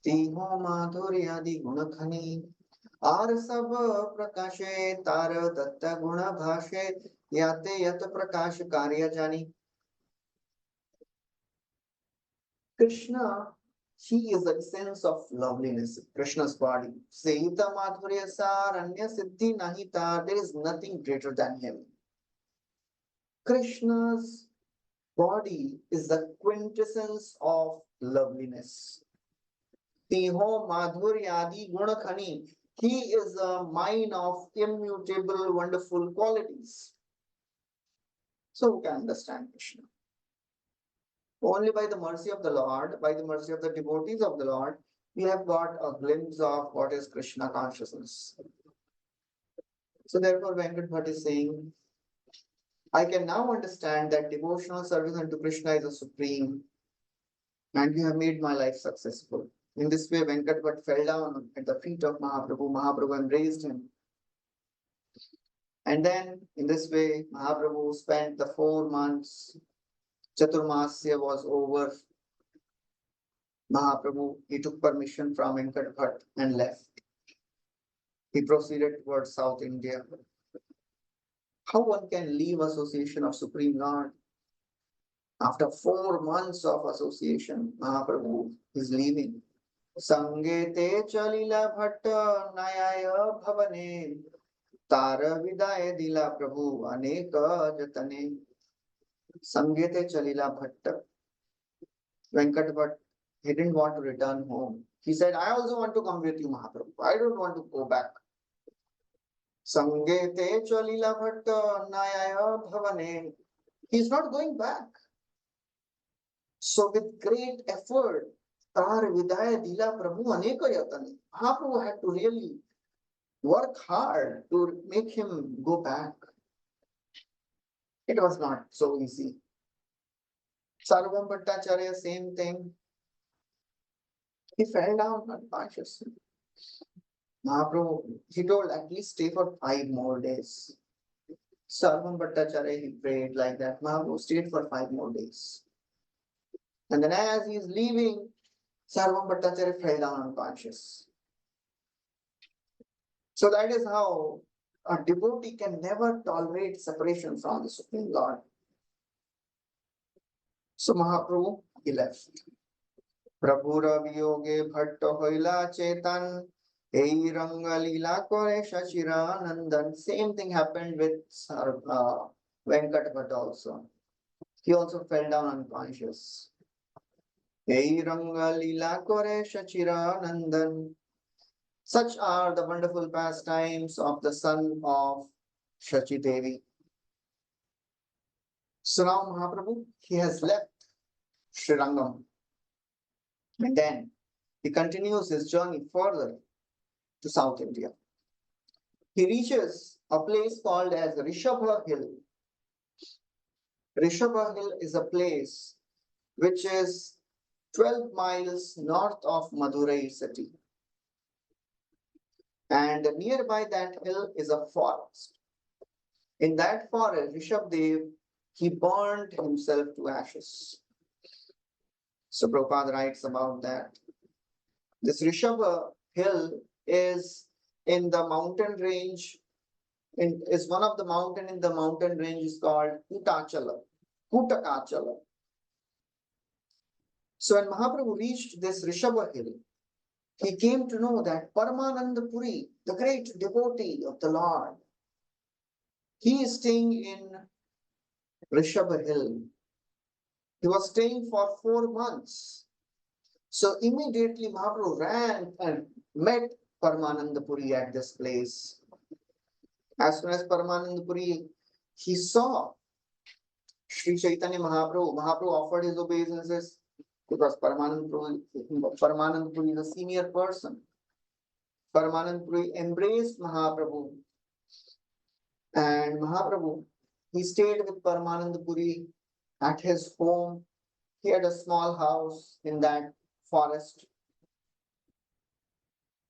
तीहो माधुर्य आदि गुण खनि are सब प्रकाशे तार दत्त गुण भाषे याते यत प्रकाश कार्य जानी. Krishna, he is the essence of loveliness. Krishna's body. Sehita madhurya saranya siddhi nahita. There is nothing greater than him. Krishna's body is the quintessence of loveliness. Tiho madhuryadi gunakhani. He is a mine of immutable, wonderful qualities. So who can understand Krishna? Only by the mercy of the Lord, by the mercy of the devotees of the Lord, we have got a glimpse of what is Krishna consciousness. So therefore, Venkat Bhatt is saying, I can now understand that devotional service unto Krishna is a supreme, and you have made my life successful. In this way, Venkat Bhatt fell down at the feet of Mahaprabhu. Mahaprabhu embraced him. And then, in this way, Mahaprabhu spent the 4 months. Chaturmasya was over. Mahaprabhu, he took permission from Venkat Bhatt and left. He proceeded towards South India. How one can leave association of Supreme Lord? After 4 months of association, Mahaprabhu is leaving. Sangete chalila bhatta nayaya bhavane tara vidaya dila prabhu aneka jatane. Sangete chalila bhatta. Venkat Bhatt, he didn't want to return home. He said, I also want to come with you, Mahaprabhu. I don't want to go back. Sangete chalila bhatta nayaya bhavane. He's not going back. So with great effort, Tar Vidaya Dila Prabhu Aneka Yatane. Mahaprabhu had to really work hard to make him go back. It was not so easy. Sarvam Bhattacharya, same thing. He fell down unconsciously. Mahaprabhu, he told at least stay for 5 more days. Sarvam Bhattacharya, he prayed like that. Mahaprabhu stayed for 5 more days. And then as he is leaving, Sarvam Bhattacharya fell down unconscious. So that is how a devotee can never tolerate separation from the Supreme Lord. So Mahaprabhu, he left. Prabhura Viyoge Bhatta Hoila Chetan Ei Ranga Lila Kore Shachira Nandan. Same thing happened with Venkat Bhatt also. He also fell down unconscious. Ei Ranga Lila Kore Shachira Nandan. Such are the wonderful pastimes of the son of Shachi Devi. So now Mahaprabhu, he has left Srirangam. And then he continues his journey further to South India. He reaches a place called as Rishabha Hill. Rishabha Hill is a place which is 12 miles north of Madurai city. And nearby that hill is a forest. In that forest, Rishabdev, he burned himself to ashes. So Prabhupada writes about that. This Rishabha hill is in the mountain range, is one of the mountain in the mountain range is called Kutakachala. So when Mahaprabhu reached this Rishabha hill, he came to know that Paramananda Puri, the great devotee of the Lord, he is staying in Rishabha Hill. He was staying for 4 months. So immediately Mahaprabhu ran and met Paramananda Puri at this place. As soon as Paramananda Puri, he saw Sri Chaitanya Mahaprabhu, Mahaprabhu offered his obeisances because Paramananda Puri is a senior person. Paramananda Puri embraced Mahaprabhu, and Mahaprabhu, he stayed with Paramananda Puri at his home. He had a small house in that forest.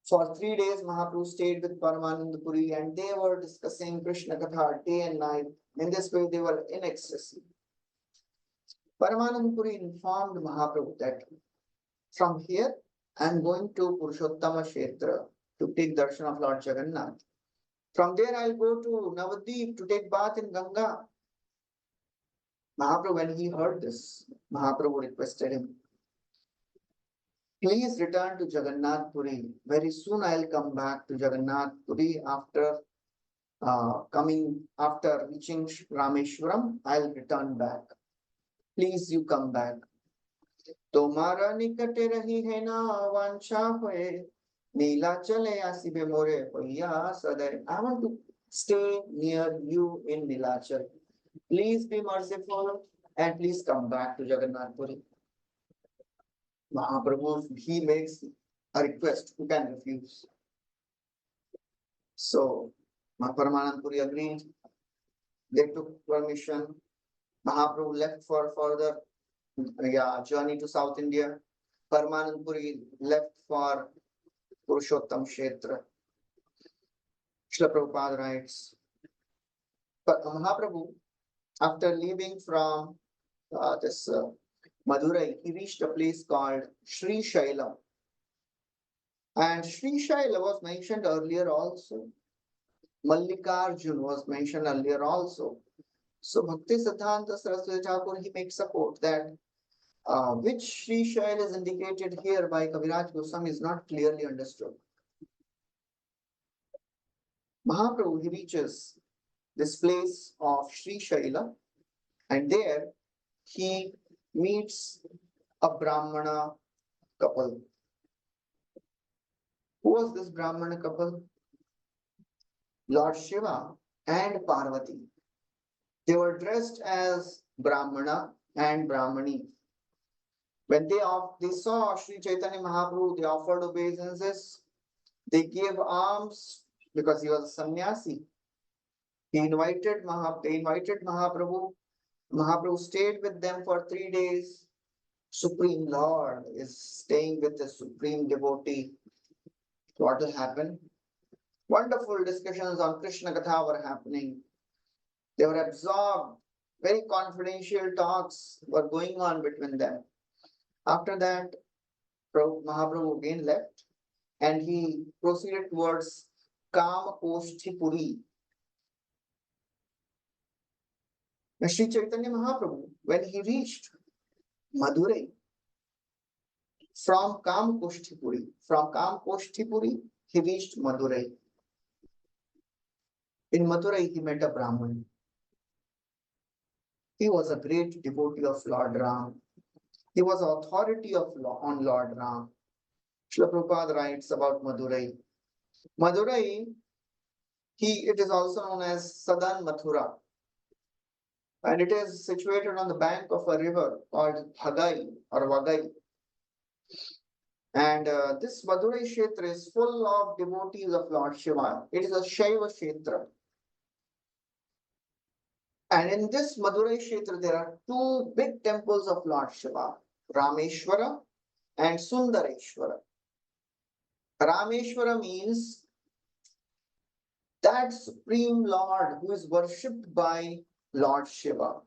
For 3 days, Mahaprabhu stayed with Paramananda Puri and they were discussing Krishna Katha day and night. In this way, they were in ecstasy. Paramananda Puri informed Mahaprabhu that from here, I am going to Purushottama Kshetra to take darshan of Lord Jagannath. From there, I'll go to Navadvip to take bath in Ganga. Mahaprabhu, when he heard this, Mahaprabhu requested him, please return to Jagannath Puri. Very soon I'll come back to Jagannath Puri after reaching Rameshwaram. I'll return back. Please, you come back. तुम्हारा निकट रही है ना वांछा होए नीला चले आसिबे मोरे होइया सदैव. I want to stay near you in Nilachal. Please be merciful and please come back to Jagannath Puri. Mahaprabhu, he makes a request. Who can refuse? So Paramananda Puri agreed. They took permission. Mahaprabhu left for further journey to South India. Paramananda Puri left for Purushottam Kshetra. Srila Prabhupada writes, but Mahaprabhu, after leaving from this Madurai, he reached a place called Sri Shaila. And Sri Shaila was mentioned earlier also. Mallikarjun was mentioned earlier also. So Bhakti Siddhanta Saraswati Thakur, he makes support that which Sri Shaila is indicated here by Kaviraj Goswami is not clearly understood. Mahaprabhu, he reaches this place of Sri Shaila and there he meets a Brahmana couple. Who was this Brahmana couple? Lord Shiva and Parvati. They were dressed as Brahmana and Brahmani. When they saw Sri Chaitanya Mahaprabhu, they offered obeisances. They gave alms because he was a sannyasi. They invited Mahaprabhu. Mahaprabhu stayed with them for 3 days. Supreme Lord is staying with the supreme devotee. What will happen? Wonderful discussions on Krishna Katha were happening. They were absorbed. Very confidential talks were going on between them. After that, Mahaprabhu again left and he proceeded towards Kamakosthipuri. Sri Chaitanya Mahaprabhu, when he reached Madurai, from Kamakosthipuri, he reached Madurai. In Madurai, he met a Brahmin. He was a great devotee of Lord Ram. He was authority on Lord Ram. Srila Prabhupada writes about Madurai. Madurai, it is also known as Sadan Mathura. And it is situated on the bank of a river called Bhagai or Vagai. And this Madurai Kshetra is full of devotees of Lord Shiva. It is a Shaiva Kshetra. And in this Madurai Kshetra, there are 2 big temples of Lord Shiva, Rameshwara and Sundareshwara. Rameshwara means that Supreme Lord who is worshipped by Lord Shiva.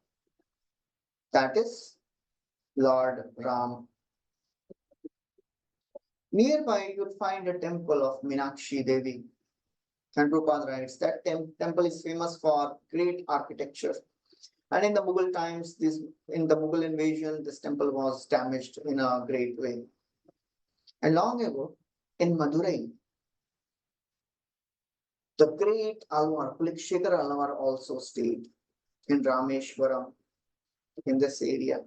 That is Lord Ram. Nearby, you'll find a temple of Meenakshi Devi. And Prabhupada writes that temple is famous for great architecture. And in the Mughal times, in the Mughal invasion, this temple was damaged in a great way. And long ago, in Madurai, the great Alvar, Kulikshekhar Alvar also stayed in Rameshwaram in this area.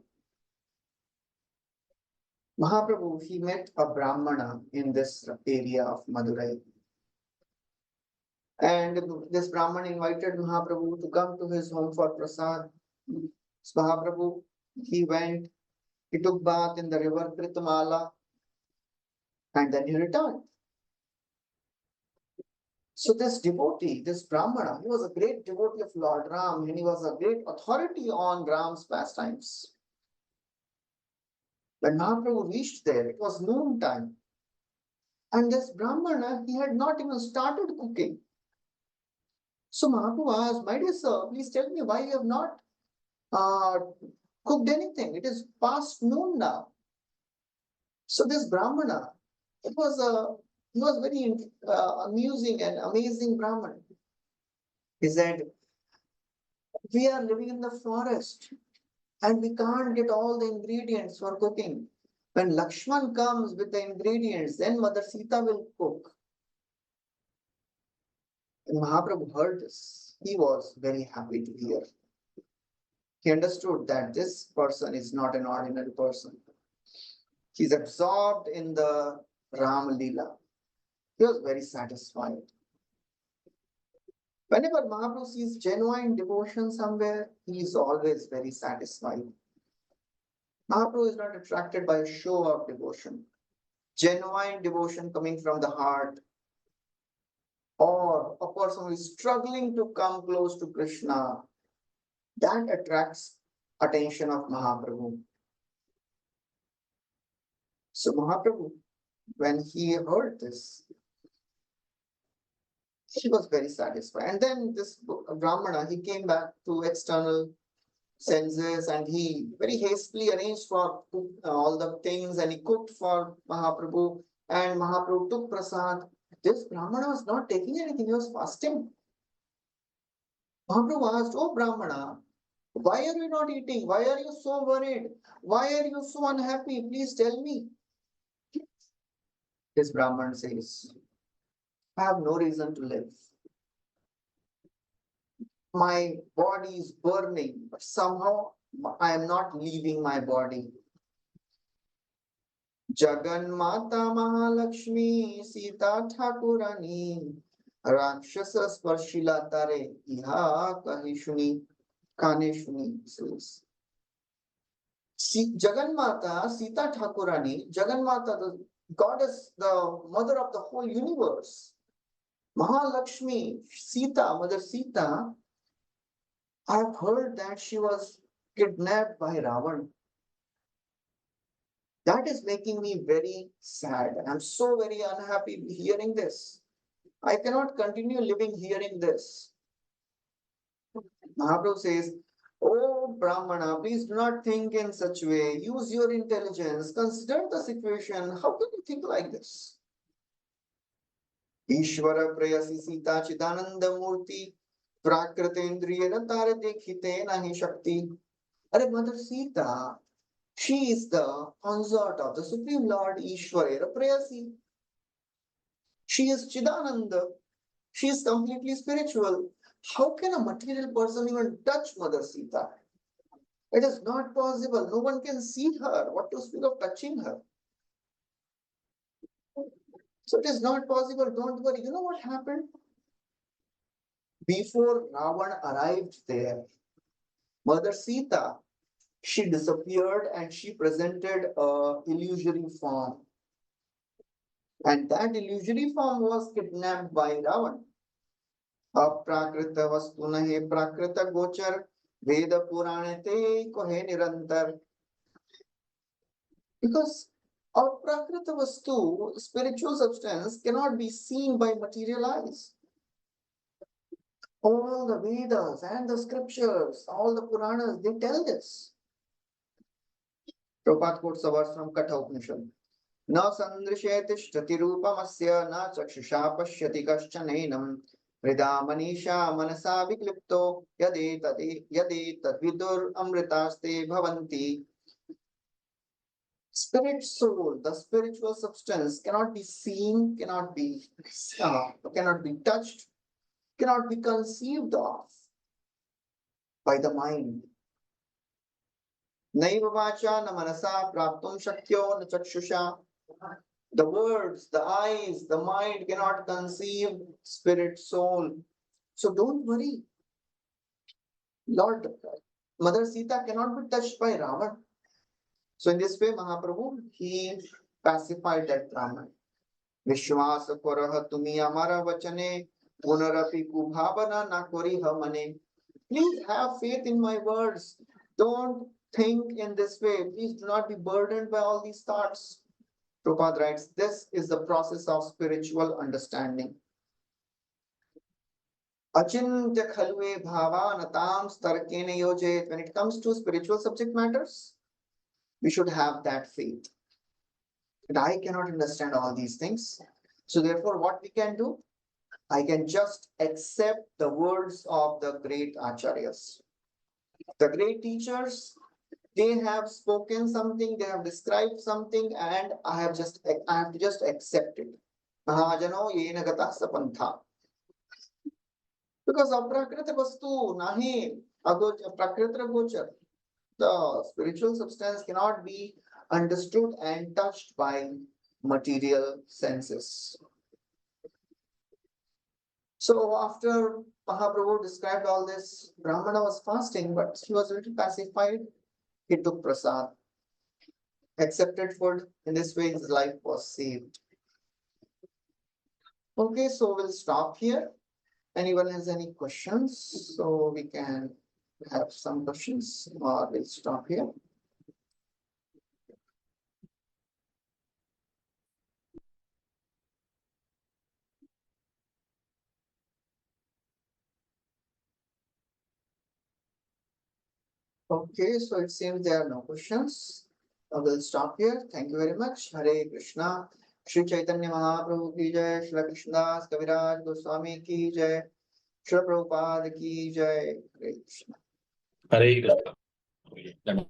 Mahaprabhu, he met a Brahmana in this area of Madurai. And this Brahman invited Mahaprabhu to come to his home for prasad. So Mahaprabhu, he went, he took bath in the river Kritamala, and then he returned. So this devotee, this Brahmana, he was a great devotee of Lord Ram, and he was a great authority on Ram's pastimes. When Mahaprabhu reached there, it was noon time. And this Brahmana, he had not even started cooking. So Mahaprabhu asked, my dear sir, please tell me why you have not cooked anything. It is past noon now. So this Brahmana, he was very amusing and amazing Brahman. He said, we are living in the forest and we can't get all the ingredients for cooking. When Lakshman comes with the ingredients, then Mother Sita will cook. And Mahaprabhu heard this. He was very happy to hear. He understood that this person is not an ordinary person. He's absorbed in the Ram lila. He was very satisfied. Whenever Mahaprabhu sees genuine devotion somewhere, he is always very satisfied. Mahaprabhu is not attracted by a show of devotion. Genuine devotion coming from the heart, or a person who is struggling to come close to Krishna, that attracts attention of Mahaprabhu. So Mahaprabhu, when he heard this, he was very satisfied. And then this Brahmana, he came back to external senses and he very hastily arranged for all the things and he cooked for Mahaprabhu and Mahaprabhu took prasad. This Brahmana was not taking anything, he was fasting. Mahaprabhu asked, oh Brahmana, why are you not eating? Why are you so worried? Why are you so unhappy? Please tell me. This Brahman says, I have no reason to live. My body is burning, but somehow I am not leaving my body. Jagan Mata Mahalakshmi Sita Thakurani Rakshasa Sparshila Tare Iha Kahishuni Kaneshuni says. Jagan Mata Sita Thakurani, Jagan Mata, the goddess, the mother of the whole universe. Mahalakshmi, Sita, Mother Sita, I have heard that she was kidnapped by Ravan. That is making me very sad. I'm so very unhappy hearing this. I cannot continue living hearing this. Mahaprabhu says, oh Brahmana, please do not think in such way. Use your intelligence. Consider the situation. How can you think like this? Ishvara Prayasi Sita Chidananda Murti Prakritendriya Tare Dekhite Nahi Shakti. Are Mother Sita, she is the consort of the Supreme Lord Ishvara Prayasi. She is Chidananda. She is completely spiritual. How can a material person even touch Mother Sita? It is not possible. No one can see her. What to speak of touching her? So it is not possible. Don't worry. You know what happened? Before Ravan arrived there, Mother Sita, she disappeared and she presented a illusory form. And that illusory form was kidnapped by Ravan. Aprakrita vastu nahe prakrita gochar Veda Purane te kohe nirantar. Because aprakrita vastu, spiritual substance, cannot be seen by material eyes. All the Vedas and the scriptures, all the Puranas, they tell this. Prabhupada quotes a verse from Katha Upanishad. Na sandrishyate shtati rupamasya na chakshusha pashyati kaschanainam Vrida manisha manasa viklipto yade tadvidur amritaste bhavanti. Spirit soul, the spiritual substance cannot be seen, cannot be touched, cannot be conceived of by the mind. Naiva vacha na manasa praptum shakyo na chakshusha. The words, the eyes, the mind cannot conceive spirit soul. So don't worry. Lord, Mother Sita cannot be touched by Ravan. So in this way, Mahaprabhu, he pacified that Brahman. Vishwas korah tumi amara vachane punarapi kubhavana na koriha mane. Please have faith in my words. Don't think in this way. Please do not be burdened by all these thoughts. Prabhupada writes, this is the process of spiritual understanding. Achintya khalve bhavanatam starkene yojet. When it comes to spiritual subject matters, we should have that faith. And I cannot understand all these things. So therefore, what we can do? I can just accept the words of the great acharyas. The great teachers, they have spoken something, they have described something, and I have to just accept it. Mahajano yena gata sapantha. Because aprakrita vastu nahi prakrita gochar. The spiritual substance cannot be understood and touched by material senses. So after Mahaprabhu described all this, Brahmana was fasting, but he was a little pacified. He took prasad, accepted food. In this way, his life was saved. Okay, so we'll stop here. Anyone has any questions? So we can have some questions, or we'll stop here. Okay, so it seems there are no questions. I will stop here. Thank you very much. Hare Krishna. Shri Chaitanya Mahaprabhu ki jai. Shri Krishnadas Kaviraj Goswami ki jai. Shri Prabhupada ki jai. Hare Krishna. Hare Krishna.